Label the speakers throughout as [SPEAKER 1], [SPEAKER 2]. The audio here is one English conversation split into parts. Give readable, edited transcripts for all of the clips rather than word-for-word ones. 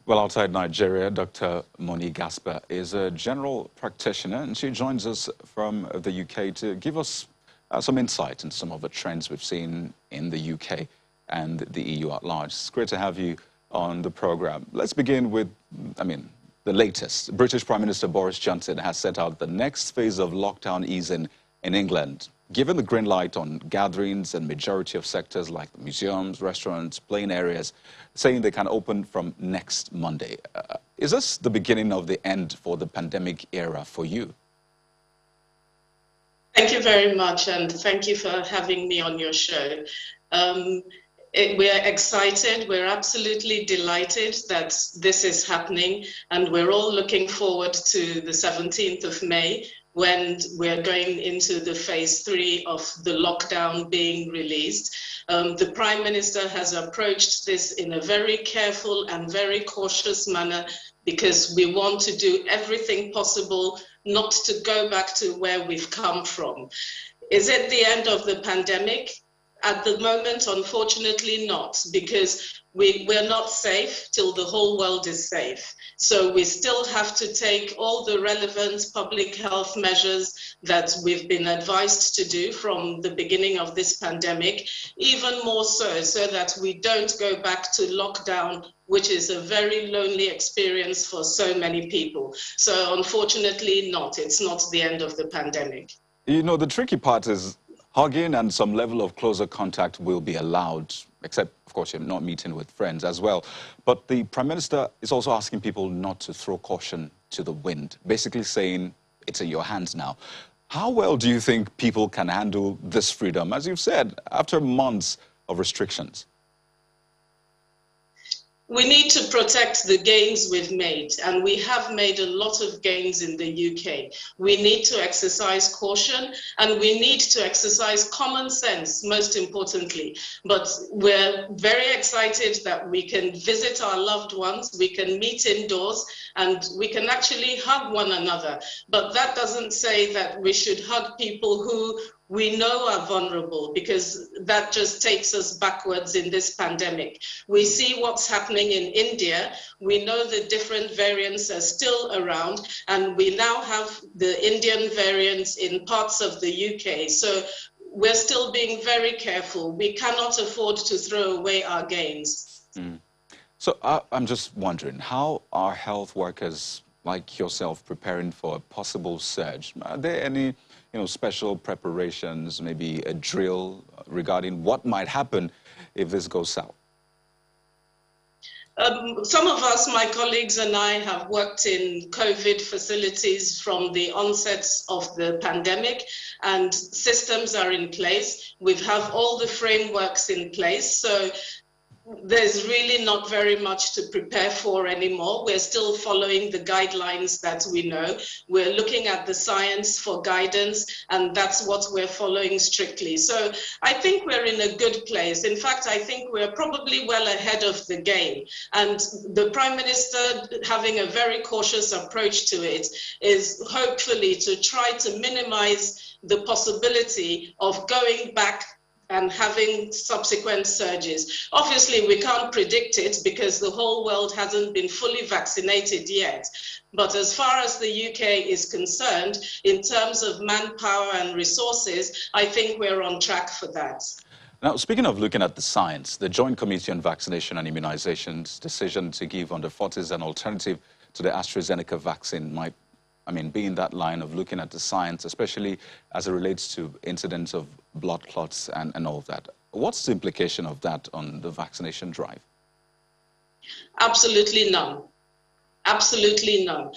[SPEAKER 1] Well, outside Nigeria, Dr. Moni Gasper is a general practitioner, and she joins us from the UK to give us some insight into some of the trends we've seen in the UK and the EU at large. It's great to have you on the program. Let's begin with, the latest. British Prime Minister Boris Johnson has set out the next phase of lockdown easing in England, given the green light on gatherings and majority of sectors like the museums, restaurants, playing areas, saying they can open from next Monday. Is this the beginning of the end for the pandemic era for you?
[SPEAKER 2] Thank you very much, and thank you for having me on your show. We're excited, we're absolutely delighted that this is happening, and we're all looking forward to the 17th of May, when we're going into the phase 3 of the lockdown being released. The Prime Minister has approached this in a very careful and very cautious manner, because we want to do everything possible not to go back to where we've come from. Is it the end of the pandemic? At the moment, unfortunately not, because we're not safe till the whole world is safe. So we still have to take all the relevant public health measures that we've been advised to do from the beginning of this pandemic, even more so that we don't go back to lockdown, which is a very lonely experience for so many people. So unfortunately not, it's not the end of the pandemic.
[SPEAKER 1] You know, the tricky part is hugging and some level of closer contact will be allowed, except, of course, you're not meeting with friends as well. But the Prime Minister is also asking people not to throw caution to the wind, basically saying it's in your hands now. How well do you think people can handle this freedom, as you've said, after months of restrictions?
[SPEAKER 2] We need to protect the gains we've made, and we have made a lot of gains in the UK. We need to exercise caution, and we need to exercise common sense, most importantly. But we're very excited that we can visit our loved ones, we can meet indoors, and we can actually hug one another. But that doesn't say that we should hug people who we know are vulnerable, because that just takes us backwards in this pandemic. We see what's happening in India. We know the different variants are still around, and we now have the Indian variants in parts of the UK. So we're still being very careful. We cannot afford to throw away our gains.
[SPEAKER 1] So I'm just wondering, how are health workers like yourself preparing for a possible surge? Are there any special preparations, maybe a drill regarding what might happen if this goes south?
[SPEAKER 2] Some of us, my colleagues and I, have worked in COVID facilities from the onset of the pandemic, and systems are in place. We have all the frameworks in place. So there's really not very much to prepare for anymore. We're still following the guidelines that we know. We're looking at the science for guidance, and that's what we're following strictly. So I think we're in a good place. In fact, I think we're probably well ahead of the game. And the Prime Minister, having a very cautious approach to it, is hopefully to try to minimize the possibility of going back and having subsequent surges. Obviously, we can't predict it because the whole world hasn't been fully vaccinated yet. But as far as the UK is concerned, in terms of manpower and resources, I think we're on track for that.
[SPEAKER 1] Now, speaking of looking at the science, the Joint Committee on Vaccination and Immunization's decision to give under 40s an alternative to the AstraZeneca vaccine might be in that line of looking at the science, especially as it relates to incidents of blood clots and all of that. What's the implication of that on the vaccination drive?
[SPEAKER 2] Absolutely none. Absolutely none.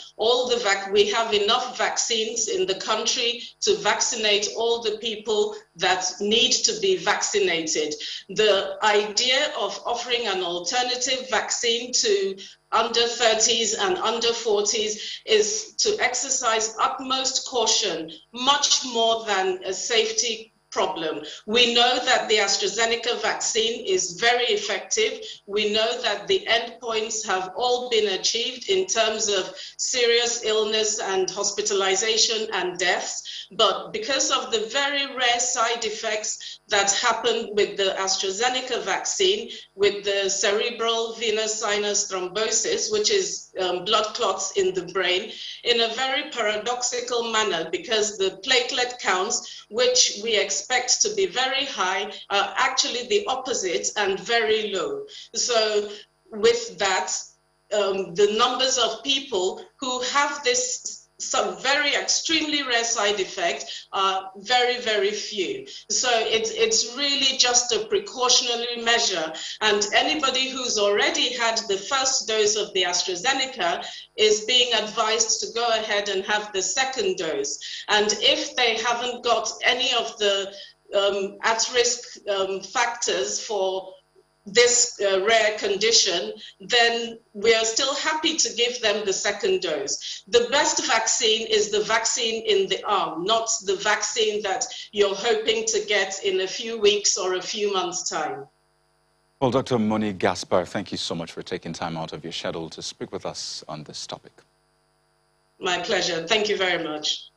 [SPEAKER 2] We have enough vaccines in the country to vaccinate all the people that need to be vaccinated. The idea of offering an alternative vaccine to under 30s and under 40s is to exercise utmost caution, much more than a safety problem. We know that the AstraZeneca vaccine is very effective. We know that the endpoints have all been achieved in terms of serious illness and hospitalization and deaths. But because of the very rare side effects that happened with the AstraZeneca vaccine, with the cerebral venous sinus thrombosis, which is blood clots in the brain, in a very paradoxical manner, because the platelet counts, which we expect to be very high, are actually the opposite and very low. So with that, the numbers of people who have this some very extremely rare side effect are very, very few. So it's really just a precautionary measure. And anybody who's already had the first dose of the AstraZeneca is being advised to go ahead and have the second dose. And if they haven't got any of the at-risk factors for this rare condition, then we are still happy to give them the second dose. The best vaccine is the vaccine in the arm, not the vaccine that you're hoping to get in a few weeks or a few months' time.
[SPEAKER 1] Well, Dr. Moni Gaspar, thank you so much for taking time out of your schedule to speak with us on this topic.
[SPEAKER 2] My pleasure. Thank you very much.